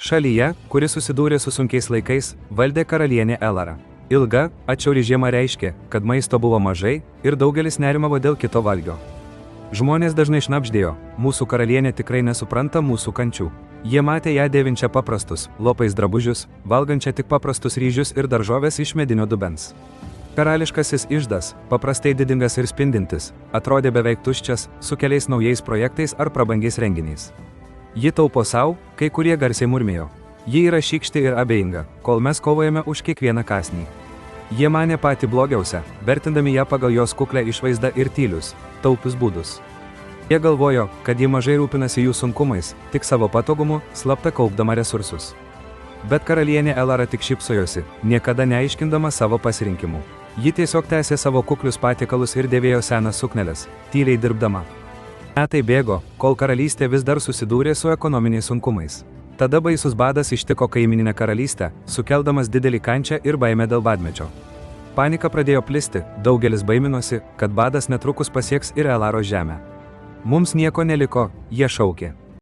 Šalyje, kuri susidūrė su sunkiais laikais, valdė karalienė Elara. Ilga, atšiauri žiema reiškė, kad maisto buvo mažai ir daugelis nerimavo dėl kito valgio. Žmonės dažnai šnabždėjo, mūsų karalienė tikrai nesupranta mūsų kančių. Jie matė ją dėvinčią paprastus, lopais drabužius, valgančią tik paprastus ryžius ir daržovės iš medinio dubens. Karališkasis iždas, paprastai didingas ir spindintis, atrodė beveik tuščias, su keliais naujais projektais ar prabangiais renginiais. Ji taupo savo, kai kurie garsiai murmėjo. Ji yra šykšti ir abejinga, kol mes kovojame už kiekvieną kąsnį. Jie manė patį blogiausią, vertindami ją pagal jos kuklę išvaizdą ir tylius, taupius būdus. Jie galvojo, kad ji mažai rūpinasi jų sunkumais, tik savo patogumu, slapta kaupdama resursus. Bet karalienė Elara tik šypsojosi, niekada neaiškindama savo pasirinkimų. Ji tiesiog tęsė savo kuklius patiekalus ir dėvėjo senas sukneles, tyliai dirbdama. Metai bėgo, kol karalystė vis dar susidūrė su ekonominiais sunkumais. Tada baisus badas ištiko kaimininę karalystę, sukeldamas didelį kančią ir baimę dėl badmečio. Panika pradėjo plisti, daugelis baiminosi, kad badas netrukus pasieks ir Elaros žemę. Mums nieko neliko, jie šaukė.